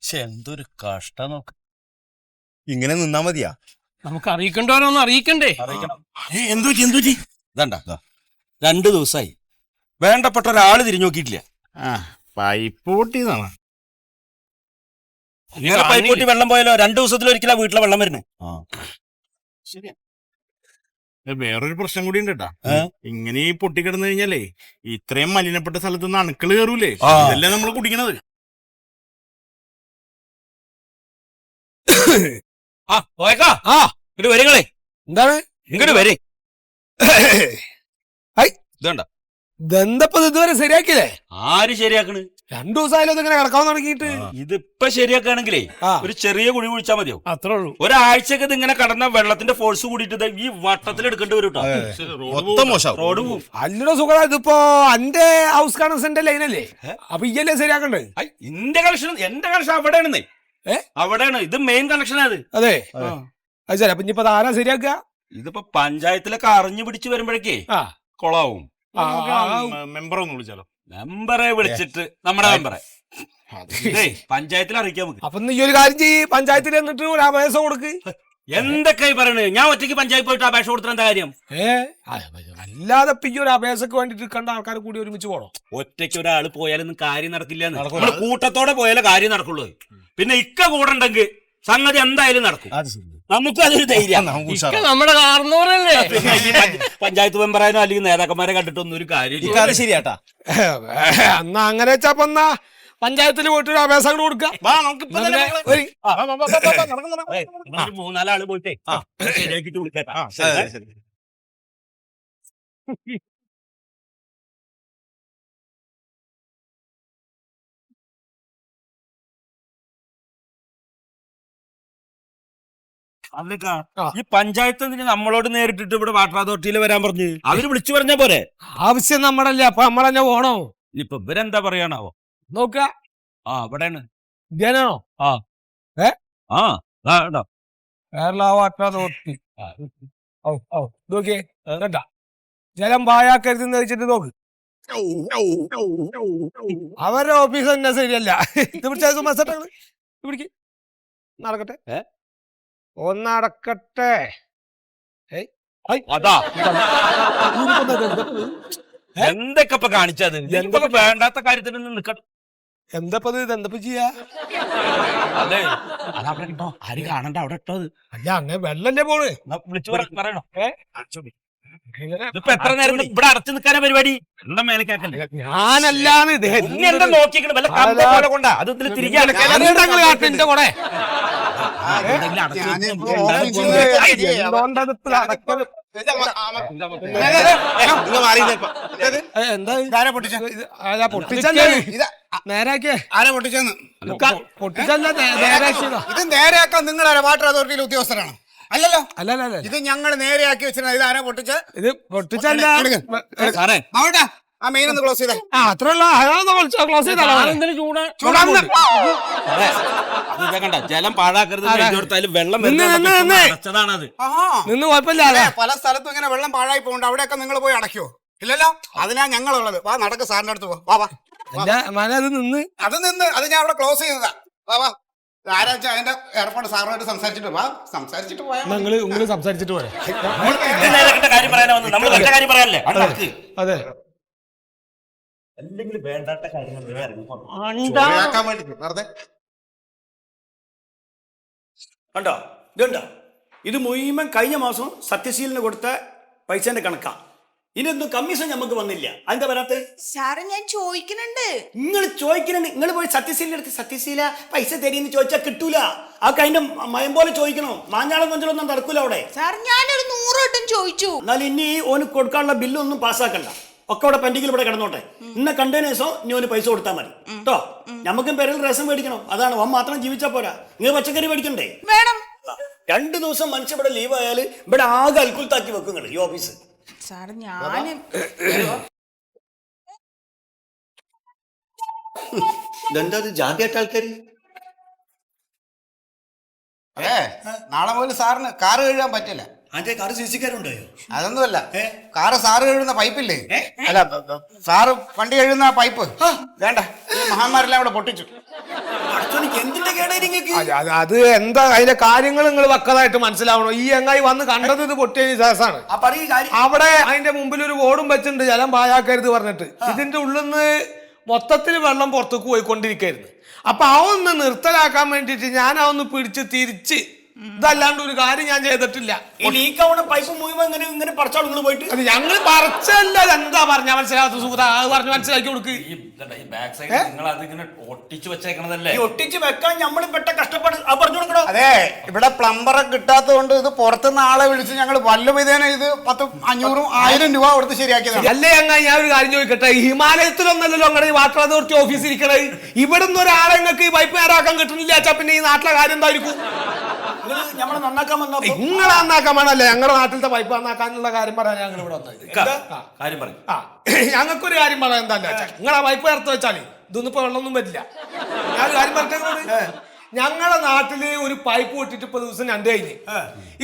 എന്തൊരു കഷ്ടം നോക്ക്. ഇങ്ങനെ നിന്നാ മതിയാ? നമുക്ക് അറിയിക്കണ്ടോരോന്ന് അറിയിക്കണ്ടേ? എന്തുപറ്റി ഇതണ്ട 2 ദിവസമായി വേണ്ടപ്പെട്ട ഒരാള് തിരിഞ്ഞു നോക്കിയിട്ടില്ല. പൈപ്പ് പൊട്ടിയതാണ്. ഇങ്ങനെ പൈപ്പ് പൊട്ടി വെള്ളം പോയാലോ 2 ദിവസത്തിലൊരിക്കലാ വീട്ടിലെ വെള്ളം വരുന്നത്. ശരിയാ. വേറൊരു പ്രശ്നം കൂടി ഉണ്ട് കേട്ടാ. ഇങ്ങനെ ഈ പൊട്ടിക്കിടന്നു കഴിഞ്ഞാലേ ഇത്രയും മലിനപ്പെട്ട സ്ഥലത്തുനിന്ന് അണുക്കള് കയറൂലേ, ഇതല്ലേ നമ്മൾ കുടിക്കണത്. ഇങ്ങോട്ട് വരികളെ. എന്താണ് ഇങ്ങോട്ട് വരെ. ഇതണ്ട ദന്തപ്പത് ഇതുവരെ ശരിയാക്കിയല്ലേ? ആര് ശരിയാക്കണ്? 2 ദിവസമായാലും ഇങ്ങനെ കിടക്കാൻ തുടങ്ങിയിട്ട്. ഇതിപ്പൊ ശരിയാക്കുകയാണെങ്കിലേ ഒരു ചെറിയ കുഴി കുഴിച്ചാൽ മതിയാവും. അത്രേ ഉള്ളൂ. ഒരാഴ്ചക്ക് ഇത് ഇങ്ങനെ കടന്ന വെള്ളത്തിന്റെ ഫോഴ്സ് കൂടിയിട്ട് ഈ വട്ടത്തിൽ എടുക്കേണ്ടി വരും കേട്ടോ. റോഡ് പോവും. അല്ലടോ സുഖം, ഇതിപ്പോ എന്റെ ഹൗസ് കണക്ഷന്റെ ലൈനല്ലേ, അപ്പൊ ഇയല്ലേ ശരിയാക്കണ്ടേ? എന്റെ കണക്ഷൻ അവിടെയാണെന്നേ. അവിടെയാണ് ഇത് മെയിൻ കണക്ഷൻ. അത് അതെ അത് ശരി. അപ്പൊ ഇനിയിപ്പോ ആരാ ശരിയാക്കുക? ഇതിപ്പോ പഞ്ചായത്തിലൊക്കെ അറിഞ്ഞു പിടിച്ച് വരുമ്പോഴേക്കേ കൊളാവും. മെമ്പറെ ഒന്ന് വിളിച്ചാലോ? മെമ്പറെ വിളിച്ചിട്ട് നമ്മുടെ മെമ്പറെ പഞ്ചായത്തിൽ അറിയിക്കാൻ നമുക്ക്. അപ്പൊ ഈ ഒരു കാര്യം ചെയ്യ്, പഞ്ചായത്തിൽ എന്നിട്ട് ഒരു അപേക്ഷ കൊടുക്ക്. എന്തൊക്കെയായി പറയണേ? ഞാൻ ഒറ്റയ്ക്ക് പഞ്ചായത്ത് പോയിട്ട് അപേക്ഷ കൊടുത്ത എന്താ കാര്യം? അല്ലാതെ ഈ ഒരു അപേക്ഷക്ക് വേണ്ടിട്ട് കണ്ട ആൾക്കാർ കൂടി ഒരുമിച്ച് പോകണം. ഒറ്റയ്ക്ക് ഒരാള് പോയാലൊന്നും കാര്യം നടക്കില്ല. നമ്മള് കൂട്ടത്തോടെ പോയാലേ കാര്യം നടക്കുള്ളൂ. പിന്നെ ഇക്ക കൂടെ ഉണ്ടെങ്കിൽ സംഗതി എന്തായാലും നടക്കും. നമുക്ക് അതൊരു ധൈര്യം. നമ്മുടെ കാരണവരല്ലേ. പഞ്ചായത്ത് മെമ്പറായാലും അല്ലെങ്കിൽ നേതാക്കന്മാരെ കണ്ടിട്ടൊന്നും ഒരു കാര്യം ശരിയാട്ടാ. എന്നാ അങ്ങനെ വെച്ചപ്പോ എന്നാ പഞ്ചായത്തിൽ പോയിട്ട് ഒരു അപേക്ഷ കൊടുക്കാം. 3-4 ആള് പോയിട്ടേ ശരിയാക്കിട്ട് വിളിക്കാം. ഈ പഞ്ചായത്ത് നമ്മളോട് നേരിട്ടിട്ട് ഇവിടെ വാട്ടർ അതോറിറ്റിയിൽ വരാൻ പറഞ്ഞു. അവര് വിളിച്ചു പറഞ്ഞ പോരെ? ആവശ്യം നമ്മളല്ലേ, അപ്പൊ നമ്മളെന്നെ പോണോ? ഇപ്പൊ ഇവരെന്താ പറയാനാവോ? നോക്ക ഇവിടെയാണ്. ഇതാണോ? Kerala water authority. നോക്കിയേ കേട്ടാ, ജലം പാഴാക്കരുതെന്ന് വെച്ചിട്ട് നോക്ക്. അവരുടെ ഓഫീസ് തന്നെ ശരിയല്ല. ഇത് പിടിച്ച മസട്ടാണ്. പിടിക്ക്, നടക്കട്ടെ, ഒന്നടക്കട്ടെ. എന്തൊക്കെ ഇപ്പൊ കാണിച്ചത്? എന്തൊക്കെ വേണ്ടാത്ത കാര്യത്തിൽ നിൽക്കണം. എന്തപ്പത്? ഇതെന്തപ്പോ ചെയ്യാ? അല്ലേ അതവിടെ കിട്ടോ? ആര് കാണണ്ട അവിടെ ഇട്ടത്? അല്ല, അങ്ങനെ വെള്ളല്ലേ പോണ്. വിളിച്ചു പറയണോ? ഇതിപ്പോ എത്ര നേരം ഇവിടെ അടച്ചു നിൽക്കാനാ പരിപാടി? വെള്ളം മേലേക്കാക്കല്ലേ? ഞാനല്ലാന്ന് എന്താ നോക്കിക്കണ വല്ല കമ്പ കൊണ്ടാ അത് തിരികെ എന്റെ കൂടെ ഇത് നേരെയാക്കാൻ നിങ്ങളാരാ? വാട്ടർ അതോറിറ്റിയിലെ ഉദ്യോഗസ്ഥരാണ്? അല്ലല്ലോ. അല്ലല്ല, ഇത് ഞങ്ങൾ നേരെയാക്കി വെച്ചിരുന്നത്. ഇതാരാ പൊട്ടിച്ച? ഇത് പൊട്ടിച്ചല്ല. ആ മെയിൻ ഒന്ന് ക്ലോസ് ചെയ്തേ. അത്രയുള്ള ക്ലോസ് ചെയ്താലോ? കണ്ട ജലം പാഴാക്കരുത് വെള്ളം അടച്ചതാണത്. നിന്ന് കുഴപ്പമില്ല. പല സ്ഥലത്തും ഇങ്ങനെ വെള്ളം പാഴായി പോകുന്നുണ്ട്. അവിടെയൊക്കെ നിങ്ങൾ പോയി അടയ്ക്കോ? ഇല്ലല്ലോ. അതിനാ ഞങ്ങളുള്ളത്. വാ, നടക്ക്, സാറിന്റെ അടുത്ത് പോ. വാ. അത് ഞാൻ അവിടെ ക്ലോസ് ചെയ്തതാ. വാ. ആരാച്ചാ അതിന്റെ ഏർപ്പാട് സാറിനോട് സംസാരിച്ചിട്ട് വാ. സംസാരിച്ചിട്ട് പോയാ സംസാരിച്ചിട്ട് പോരെ. അതെ, അല്ലെങ്കിൽ വേണ്ടാത്ത കാര്യങ്ങൾ കണ്ടോ? ഇതുണ്ടോ? ഇത് മുഴുവൻ കഴിഞ്ഞ മാസം സത്യശീലന് കൊടുത്ത പൈസന്റെ കണക്കാ. ഇനിയൊന്നും കമ്മീഷൻ നമുക്ക് വന്നില്ല. എന്താ വരാത്ത? സാറ് ഞാൻ ചോദിക്കുന്നുണ്ട്. നിങ്ങൾ ചോദിക്കുന്നുണ്ട്. നിങ്ങൾ പോയി സത്യശീല എടുത്ത് സത്യശീല പൈസ തരീന്ന് ചോദിച്ചാൽ കിട്ടൂല. ആ അതിന്റെ മയം പോലെ ചോദിക്കണോ? മാഞ്ഞാളം കൊഞ്ചലൊന്നും നടക്കൂല അവിടെ. സാർ ഞാനൊരു 100 വട്ടം ചോദിച്ചു. എന്നാൽ ഇനി ഓന് കൊടുക്കാനുള്ള ബില്ലൊന്നും പാസ്സാക്കണ്ട. ഒക്കെ ഇവിടെ പെൻഡിങ്ങിൽ ഇവിടെ കിടന്നോട്ടെ. ഇന്ന കണ്ടതിന് ശേഷം ഇനി ഓന് പൈസ കൊടുത്താൽ മതി കേട്ടോ. നമുക്കും പേരിൽ രസം മേടിക്കണം. അതാണ് ഓൻ മാത്രം ജീവിച്ചാൽ പോരാ. നിങ്ങൾ പച്ചക്കറി മേടിക്കണ്ടേ? വേണം. 2 ദിവസം മനുഷ്യ ഇവിടെ ലീവ് ആയാൽ ഇവിടെ ആകെ അൽക്കുലത്താക്കി വെക്കും ഈ ഓഫീസ്. സാർ ഞാന് ഇതെന്താ ജാതിയായിട്ട് ആൾക്കാര്? നാളെ മുതൽ സാറിന് കാറ് കഴുകാൻ പറ്റില്ല. അതിന്റെ കാറ് സിസിക്കാരുണ്ടായോ? അതൊന്നുമല്ല, കാറ് സാറ് കഴുകുന്ന പൈപ്പില്ലേ? അല്ല, സാറ് വണ്ടി കഴുകുന്ന പൈപ്പ് വേണ്ട. മഹാന്മാരെല്ലാം ഇവിടെ പൊട്ടിച്ചു. എന്തിന്റെ കേടായി നിങ്ങൾക്ക്? അത് എന്താ അതിന്റെ കാര്യങ്ങൾ നിങ്ങൾ വക്കതായിട്ട് മനസ്സിലാവണോ? ഈ എങ്ങായി വന്ന് കണ്ടത് ഇത് പൊട്ടിയതിന് ശേഷമാണ്. അവിടെ അതിന്റെ മുമ്പിൽ ഒരു ബോർഡും വെച്ചിട്ടുണ്ട്, ജലം പാഴാക്കരുത് പറഞ്ഞിട്ട്. ഇതിന്റെ ഉള്ളിൽ നിന്ന് മൊത്തത്തിൽ വെള്ളം പുറത്തേക്ക് പോയിക്കൊണ്ടിരിക്കായിരുന്നു. അപ്പൊ അതൊന്ന് നിർത്തലാക്കാൻ വേണ്ടിട്ട് ഞാൻ അതൊന്ന് പിടിച്ച് തിരിച്ച്, ഇതല്ലാണ്ട് ഒരു കാര്യം ഞാൻ ചെയ്തിട്ടില്ല. ഈ ലീക്കാവുന്ന പൈപ്പ് മുഴുവൻ ഇങ്ങനെ പറിച്ചാൽ നിങ്ങൾ പോയിട്ട്? അത് ഞങ്ങൾ പറിച്ചല്ല, എന്താ പറഞ്ഞ മനസ്സിലാകാത്ത സുഹൃത്ത, അത് പറഞ്ഞ് മനസ്സിലാക്കി കൊടുക്ക്. ഒട്ടിച്ചു വെച്ചേക്കണതല്ലേ? ഈ ഒട്ടിച്ച് വെക്കാൻ നമ്മൾ പെട്ട കഷ്ടപ്പാട് പറഞ്ഞു കൊടുക്കണോ? അതെ, ഇവിടെ പ്ലംബറെ കിട്ടാത്തത് കൊണ്ട് ഇത് പുറത്തുനിന്ന് ആളെ വിളിച്ച് ഞങ്ങൾ വല്ലവിധേന ഇത് 500-1000 രൂപ കൊടുത്ത് ശരിയാക്കിയതാണ്. അല്ലേ അങ്ങ ഞാൻ ഒരു കാര്യം ചോദിക്കട്ടെ, ഹിമാലയത്തിലൊന്നല്ലല്ലോ അങ്ങനെ ഈ വാട്ടർ അതോറിറ്റി ഓഫീസ് ഇരിക്കണേ. ഇവിടുന്ന് ഒരാളെ നിങ്ങൾക്ക് ഈ പൈപ്പ് നേരാക്കാൻ കിട്ടുന്നില്ല വെച്ചാ പിന്നെ ഈ നാട്ടിലെ കാര്യം എന്തായിരിക്കും? നമ്മളെ നന്നാക്കാൻ വന്നപ്പോ നിങ്ങൾ നന്നാക്കാൻ വേണല്ലേ? ഞങ്ങളുടെ നാട്ടിലത്തെ പൈപ്പ് നന്നാക്കാനുള്ള കാര്യം പറയാൻ ഞങ്ങൾ ഇവിടെ വന്നത്. കാര്യം പറയും. ഞങ്ങൾക്കൊരു കാര്യം പറയാൻ എന്താ വെച്ചാൽ, നിങ്ങളെ പൈപ്പ് ചേർത്ത് വെച്ചാല് ഇതൊന്നും ഇപ്പൊ വെള്ളമൊന്നും പറ്റില്ല. ഞാൻ കാര്യം പറഞ്ഞത്, ഞങ്ങളുടെ നാട്ടില് ഒരു പൈപ്പ് പൊട്ടിട്ട് ഇപ്പൊ ദിവസം 2 കഴിഞ്ഞ്.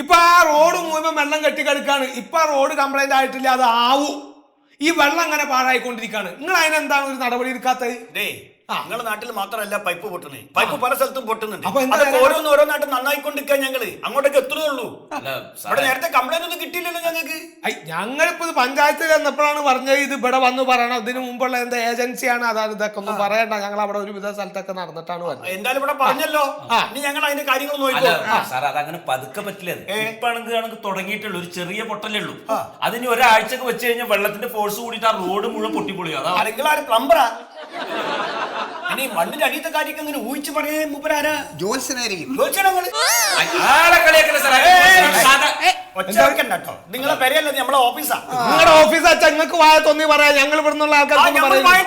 ഇപ്പൊ ആ റോഡ് മുഴുവൻ വെള്ളം കെട്ടിക്കിടക്കാണ്. ഇപ്പൊ ആ റോഡ് കംപ്ലൈന്റ് ആയിട്ടില്ല, അത് ആവും. ഈ വെള്ളം അങ്ങനെ പാഴായിക്കൊണ്ടിരിക്കാണ്. നിങ്ങൾ അതിനെന്താണ് ഒരു നടപടി എടുക്കാത്തത്? നിങ്ങളുടെ നാട്ടിൽ മാത്രമല്ല പൈപ്പ് പൊട്ടുന്നേ, പൈപ്പ് പല സ്ഥലത്തും പൊട്ടുന്നുണ്ട്. അപ്പൊ എന്താ ഓരോന്നായിട്ട് നന്നായിക്കൊണ്ടിരിക്കാൻ ഞങ്ങള് അങ്ങോട്ടേക്ക് എത്തുന്നുള്ളൂ. ഇവിടെ നേരത്തെ കംപ്ലൈന്റ് ഒന്നും കിട്ടിയില്ലല്ലോ ഞങ്ങൾക്ക്. ഞങ്ങളിപ്പോ ഇത് പഞ്ചായത്തിൽ എന്നപ്പോഴാണ് പറഞ്ഞത് ഇത് ഇവിടെ വന്ന് പറയണം. ഇതിന് മുമ്പുള്ള എന്താ ഏജൻസിയാണ്, അതാണ് ഇതൊക്കെ ഒന്നും പറയണ്ട. ഞങ്ങൾ അവിടെ ഒരുവിധ സ്ഥലത്തൊക്കെ നടന്നിട്ടാണ് പറഞ്ഞത്. എന്തായാലും ഇവിടെ പറഞ്ഞല്ലോ, ഇനി ഞങ്ങൾ അതിന്റെ കാര്യങ്ങൾ നോക്കിക്കോ. സാർ അതങ്ങനെ പതുക്കെ പറ്റില്ല. ഇപ്പാണെങ്കിൽ തുടങ്ങിയിട്ടുള്ളൂ, ഒരു ചെറിയ പൊട്ടലേ ഉള്ളൂ. അതിന് ഒരാഴ്ചക്ക് വെച്ച് കഴിഞ്ഞാൽ വെള്ളത്തിന്റെ ഫോഴ്സ് കൂടിയിട്ട് ആ റോഡ് മുഴുവൻ പൊട്ടിപ്പൊളിയോ. അതാ അല്ലെങ്കിൽ ആര് പ്ലംബറാ? ഇനി മണ്ണിന്റെ അടിയത്തെ കാര്യമൊക്കെ അങ്ങനെ ഊഹിച്ച് പറയേ മൂപ്പരാരാ? ജോത്സ്യനായിരിക്കും. ഒച്ചോ, നിങ്ങളെ പെരയല്ലേ നമ്മളെ ഓഫീസാ. നിങ്ങളുടെ ഓഫീസ് വെച്ചാൽ നിങ്ങൾക്ക് വായ തോന്നി പറയാം. ഞങ്ങൾ ഇവിടെ നിന്നുള്ള ആൾക്കാർ വായ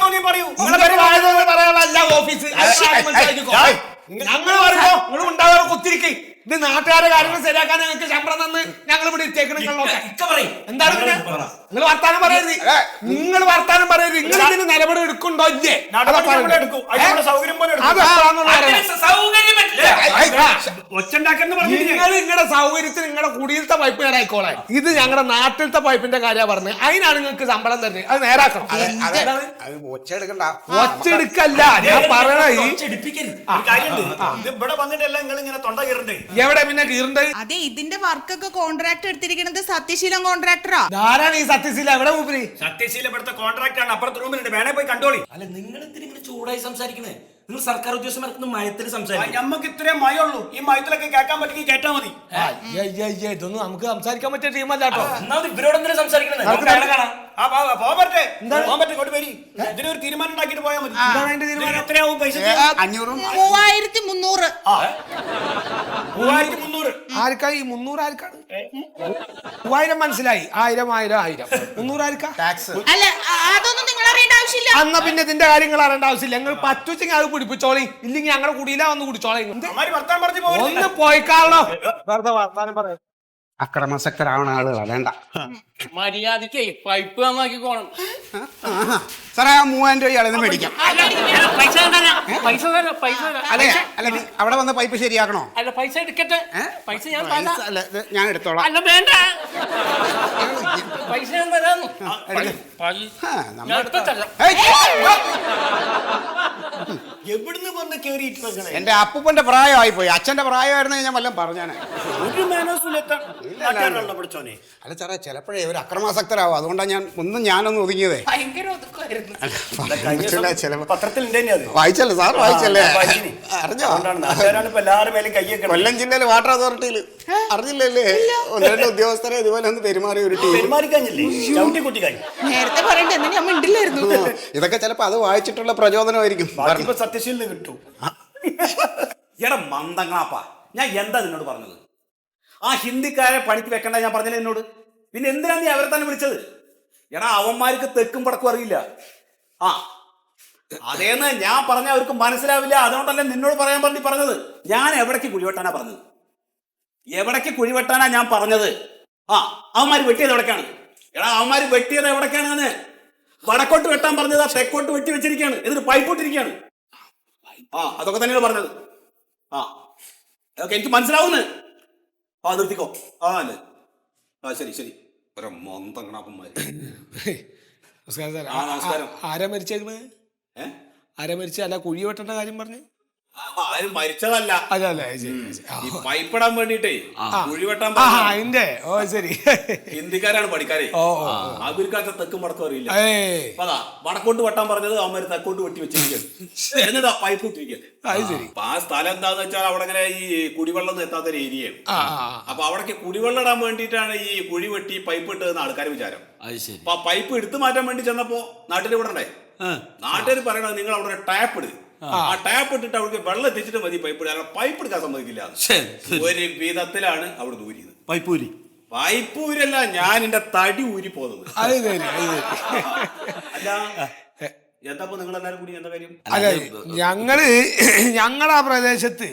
തോന്നി പറയൂ. വായ തോന്നി പറയാനുള്ള ഓഫീസ് ഞങ്ങൾ പറയുമ്പോ നിങ്ങൾ ഉണ്ടാകാറ് കുത്തിരിക്കേ. ഇത് നാട്ടുകാരുടെ കാര്യങ്ങൾ ശരിയാക്കാൻ നിങ്ങൾക്ക് ശമ്പളം തന്ന് ഞങ്ങൾ ഇവിടെ ഇട്ടേക്കണം. എന്താണ് നിങ്ങൾ വർത്താനം പറയരുത്, നിങ്ങൾ വർത്താനം പറയരുത്. നിങ്ങൾ ഇതിന് നിലപാട് എടുക്കുന്നുണ്ടോ ഇല്ലേ? നിങ്ങൾ നിങ്ങളുടെ സൗകര്യത്തിന് നിങ്ങളുടെ കുടിയിലത്തെ പൈപ്പ് നേരായിക്കോളെ. ഇത് ഞങ്ങളുടെ നാട്ടിലത്തെ പൈപ്പിന്റെ കാര്യമാണ് പറഞ്ഞത്. അതിനാണ് നിങ്ങൾക്ക് ശമ്പളം തരുന്നത്. അത് നേരാക്കണം. ഒച്ചെടുക്കല്ല ഞാൻ പറയണേ. ഇവിടെ വന്നിട്ടല്ല നിങ്ങൾ ഇങ്ങനെ തൊണ്ട കീറണ്ടേ? എവിടെ പിന്നെ കീറണ്ടേ? അതെ, ഇതിന്റെ വർക്കൊക്കെ കോൺട്രാക്ട് എടുത്തിരിക്കുന്നത് സത്യശീലം കോൺട്രാക്ടറാ. ആരാണ് ഈ സത്യശീല? എവിടെ മൂപ്പര്? സത്യശീല ഇവിടുത്തെ കോൺട്രാക്ട് ആണ്. അപ്പുറത്തെ റൂമിലുണ്ട്, വേണേ പോയി കണ്ടോളി. അല്ല, നിങ്ങൾ ഇങ്ങനെ ചൂടായി സംസാരിക്കണേ. നിങ്ങൾ സർക്കാർ ഉദ്യോഗസ്ഥന്മാർക്ക് മയത്തിൽ സംസാരിക്കും. നമുക്ക് ഇത്രയും മയമുള്ളൂ. ഈ മയത്തിലൊക്കെ കേൾക്കാൻ പറ്റുമെങ്കിൽ കേട്ടാ മതി. ഇതൊന്നും നമുക്ക് സംസാരിക്കാൻ പറ്റിയ ടീമല്ല കേട്ടോ. ഇവരോട് എന്തിനാ സംസാരിക്കണേ? ഇതിനൊരു തീരുമാനം ഉണ്ടാക്കിട്ട് പോയാൽ മതി. എത്രയാവും പൈസ? 3300. 3300. ആർക്കാ ഈ 300? ആർക്കാണ് 3000? മനസ്സിലായി. 1000. 300 ആർക്കാ? അല്ല, അതൊന്നും നിങ്ങൾ അറിയേണ്ട ആവശ്യമില്ല. എന്നാ പിന്നെ ഇതിന്റെ കാര്യങ്ങൾ അറിയേണ്ട ആവശ്യമില്ല. ഞങ്ങൾ പറ്റുവെച്ചെങ്കിൽ അത് പിടിപ്പിച്ചോളി, ഇല്ലെങ്കിൽ ഞങ്ങളുടെ കുടിയിലാ വന്ന് കുടിച്ചോളി. ഒന്ന് പോയിക്കാണല്ലോ. വെറുതെ വർത്താനം പറയാം. അക്രമാസക്തരാവണ ആളുകളാ, വേണ്ട. മര്യാദക്ക് പൈപ്പ് നന്നാക്കിക്കോണം സാറേ. 3000 രൂപ ഇയാളെന്ന് മേടിക്കാം. അല്ലെ അവിടെ വന്ന് പൈപ്പ് ശരിയാക്കണോ? അല്ല, പൈസ എടുക്കട്ടെ. പൈസ ഞാൻ എടുത്തോളാം. അല്ല, വേണ്ട, പൈസ ഞാൻ തരാന്നു. എവിടുന്ന് വന്ന് കേറിയിട്ട് എന്റെ അപ്പൂപ്പന്റെ പ്രായമായി പോയി. അച്ഛന്റെ പ്രായമായിരുന്നു ഞാൻ വല്ലതും പറഞ്ഞാണ്. ഒരു മാനസുലെത്താൻ പിടിച്ചോനെ. അല്ല സാറേ, ചിലപ്പോഴേ ഒരു അക്രമാസക്തരാവും. അതുകൊണ്ടാണ് ഞാനൊന്ന് ഒതുങ്ങിയതേ. ഭയങ്കര ഒതുക്കുമായിരുന്നു. പത്രത്തിൽ വായിച്ചല്ലേ സാർ? വായിച്ചല്ലേ? അറിഞ്ഞോ? കൊല്ലം ജില്ലയിലെ വാട്ടർ അതോറിറ്റിയിൽ അറിഞ്ഞില്ലല്ലേ? 1-2 ഉദ്യോഗസ്ഥരെ ഇതുപോലെ ഒന്ന് പെരുമാറിയ ഒരു ടീം. നേരത്തെ പറയണ്ട, എന്നാ ഞാൻ മിണ്ടില്ലായിരുന്നു. ഇതൊക്കെ ചിലപ്പോ അത് വായിച്ചിട്ടുള്ള പ്രചോദനമായിരിക്കും. സത്യശീലം കിട്ടും. എടാ മന്ദങ്ങളാപ്പാ, ഞാൻ എന്താ നിന്നോട് പറഞ്ഞത്? ആ ഹിന്ദിക്കാരെ പണിക്ക് വെക്കണ്ട ഞാൻ പറഞ്ഞില്ല എന്നോട്. പിന്നെ എന്തിനാ നീ അവരെ തന്നെ വിളിച്ചത്? എടാ അവന്മാർക്ക് തെക്കും പടക്കും അറിയില്ല. അതേന്ന് ഞാൻ പറഞ്ഞ അവർക്ക് മനസ്സിലാവില്ല. അതുകൊണ്ടല്ലേ നിന്നോട് പറയാൻ പറഞ്ഞത്. ഞാൻ എവിടേക്ക് കുഴിവെട്ടാനാ പറഞ്ഞത്? എവിടേക്ക് കുഴിവെട്ടാനാ ഞാൻ പറഞ്ഞത്? അവന്മാര് വെട്ടിയത് എവിടേക്കാണ്? എടാ അവന്മാര് വെട്ടിയത് എവിടേക്കാണെന്ന്? വടക്കോട്ട് വെട്ടാൻ പറഞ്ഞതാ, തെക്കോട്ട് വെട്ടി വെച്ചിരിക്കുകയാണ്. എന്നിട്ട് പൈപ്പോട്ടിരിക്കുകയാണ്. അതൊക്കെ തന്നെയാണ് പറഞ്ഞത്. അതൊക്കെ എനിക്ക് മനസ്സിലാവുന്നു. നിർത്തിക്കോ. അല്ലേ? ശരി. മൊന്തങ്ങണാപ്പന്മാര്. നമസ്കാരം. ആരാ മരിച്ചേക്കണ്? ആരാ മരിച്ച? അല്ല, കുഴി വെട്ടേണ്ട കാര്യം പറഞ്ഞു. ആരും മരിച്ചതല്ല. അതല്ലേ ശരി ശരി. ഈ പൈപ്പിടാൻ വേണ്ടിട്ടേ കുഴിവെട്ടാൻ അതിന്റെ ഓ ശരി. ഹിന്ദിക്കാരാണ് പഠിക്കാരെ. ഓ അവർക്കാച്ച തെക്കും വടക്കും അറിയില്ല. ഏയ് അതാ വടക്കോട്ട് വെട്ടാൻ പറഞ്ഞത് അവന്മാര് തെക്കോട്ട് വെട്ടി വെച്ചിരിക്കുക. എന്നിട്ടാ പൈപ്പ് ഇട്ടിരിക്കുക. അത് ശരി. അപ്പൊ ആ സ്ഥലം എന്താന്ന് വെച്ചാൽ അവിടെ ഇങ്ങനെ ഈ കുടിവെള്ളം എത്താത്ത ഒരു ഏരിയയാണ്. ആ അപ്പൊ അവിടേക്ക് കുടിവെള്ളം ഇടാൻ വേണ്ടിയിട്ടാണ് ഈ കുഴി വെട്ടി പൈപ്പ് ഇട്ടതെന്ന് ആൾക്കാർ വിചാരം. അപ്പൊ ആ പൈപ്പ് എടുത്തു മാറ്റാൻ വേണ്ടി ചെന്നപ്പോ നാട്ടിൽ വിടണ്ടേ? നാട്ടുകാർ പറയണത് നിങ്ങൾ അവിടെ ഒരു ടാപ്പ് ഇട്. ആ ടാപ്പ് ഇട്ടിട്ട് അവർക്ക് വെള്ളം എത്തിച്ചിട്ട് മതി പൈപ്പ് ഇടാൻ. പൈപ്പ് എടുക്കാൻ സമ്മതിക്കില്ല. ഒരു വിധത്തിലാണ് അവിടെ ഊരിയത്. പൈപ്പൂരി പൈപ്പ് ഊരല്ല, ഞാൻ എന്റെ തടി ഊരി പോകുന്നത്. അത് ശരി അത് ശരി. അല്ല എന്താ നിങ്ങൾ എല്ലാരും കൂടി എന്താ കാര്യം? അല്ല ഞങ്ങളെ ആ പ്രദേശത്ത്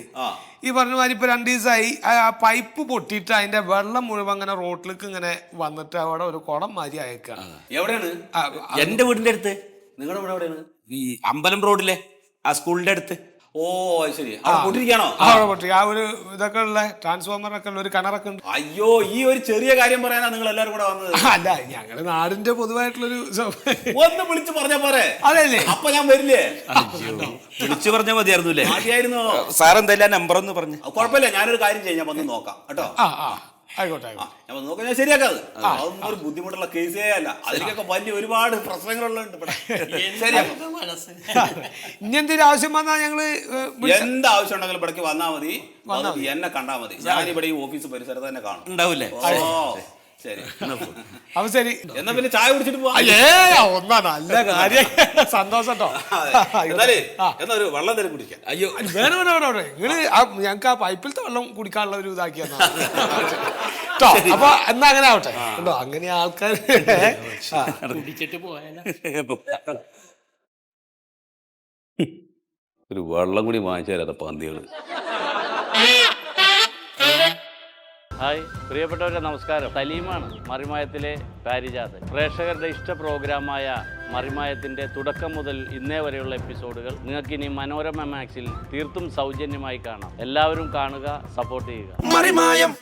ഈ പറഞ്ഞ മാതിരി ഇപ്പൊ 2 ദിവസമായി ആ പൈപ്പ് പൊട്ടിയിട്ട് അതിന്റെ വെള്ളം മുഴുവൻ അങ്ങനെ റോട്ടിലേക്ക് ഇങ്ങനെ വന്നിട്ട് അവിടെ ഒരു കുളം മാതിരി അയക്കാണ്. എവിടെയാണ്? എന്റെ വീടിന്റെ അടുത്ത്. നിങ്ങളുടെ ഇവിടെ എവിടെയാണ്? ഈ അമ്പലം റോഡിലെ ആ സ്കൂളിന്റെ അടുത്ത്. ഓ ശരി. അവിടെ പൊട്ടിരിക്കാണോ? അവിടെ പൊട്ടി ആ ഒരു ഇതൊക്കെ ഉള്ള ട്രാൻസ്ഫോമറൊക്കെ ഉള്ള ഒരു കിണറൊക്കെ ഉണ്ട്. അയ്യോ, ഈ ഒരു ചെറിയ കാര്യം പറയാനാ നിങ്ങൾ എല്ലാരും കൂടെ വന്നത്? അല്ല ഞങ്ങള് നാടിന്റെ പൊതുവായിട്ടുള്ളൊരു ഒന്ന് വിളിച്ചു പറഞ്ഞ പോരെ? അതല്ലേ അപ്പൊ ഞാൻ വരില്ലേ? വിളിച്ചു പറഞ്ഞാൽ മതിയായിരുന്നല്ലേ? മതിയായിരുന്നു. സാർ എന്തായാലും നമ്പർ ഒന്ന് പറഞ്ഞു. കുഴപ്പമില്ല, ഞാനൊരു കാര്യം ചെയ്യാം, ഞാൻ വന്ന് നോക്കാം കേട്ടോ. ആയിക്കോട്ടെ ഞാൻ വന്ന് നോക്കാം, ഞാൻ ശരിയാക്കാത്. അതൊന്നും ഒരു ബുദ്ധിമുട്ടുള്ള കേസേ അല്ല. അതിലേക്കൊക്കെ വലിയ ഒരുപാട് പ്രശ്നങ്ങളുണ്ട് ഇവിടെ. ശരിയാക്കാം. ഇനി എന്തെങ്കിലും ആവശ്യം വന്നാൽ ഞങ്ങള് എന്താവശ്യം ഉണ്ടെങ്കിലും ഇവിടേക്ക് വന്നാ മതി. എന്നെ കണ്ടാ മതി. ഞാനിവിടെ ഈ ഓഫീസ് പരിസരത്ത് തന്നെ കാണും. ഉണ്ടാവൂലേ? ശരി. അപ്പൊ ശരി, എന്നാ പിന്നെ ചായ കുടിച്ചിട്ട് പോവാം. ഒന്നാ നല്ല കാര്യം. സന്തോഷം കേട്ടോ. എന്നാലേ എന്നാ ഒരു വെള്ളം തരം കുടിക്കാം. അയ്യോ വേണം നിങ്ങള് ഞങ്ങക്ക് ആ പൈപ്പിലത്തെ വെള്ളം കുടിക്കാനുള്ള ഒരു ഇതാക്കിയാ അപ്പൊ എന്നാ അങ്ങനെ ആവട്ടെ കേട്ടോ. അങ്ങനെ ആൾക്കാർ കുടിച്ചിട്ട് പോയാലോ. ഒരു വെള്ളം കൂടി വാങ്ങിച്ചു തരാത്ത പന്തികള്. ഹായ് പ്രിയപ്പെട്ടവരെ, നമസ്കാരം. സലീമാണ്, മറിമായത്തിലെ പാരിജാതൻ. പ്രേക്ഷകരുടെ ഇഷ്ട പ്രോഗ്രാമായ മറിമായത്തിൻ്റെ തുടക്കം മുതൽ ഇന്നേ വരെയുള്ള എപ്പിസോഡുകൾ നിങ്ങൾക്കിനി മനോരമ മാക്സിൽ തീർത്തും സൗജന്യമായി കാണാം. എല്ലാവരും കാണുക, സപ്പോർട്ട് ചെയ്യുക. മറിമായം.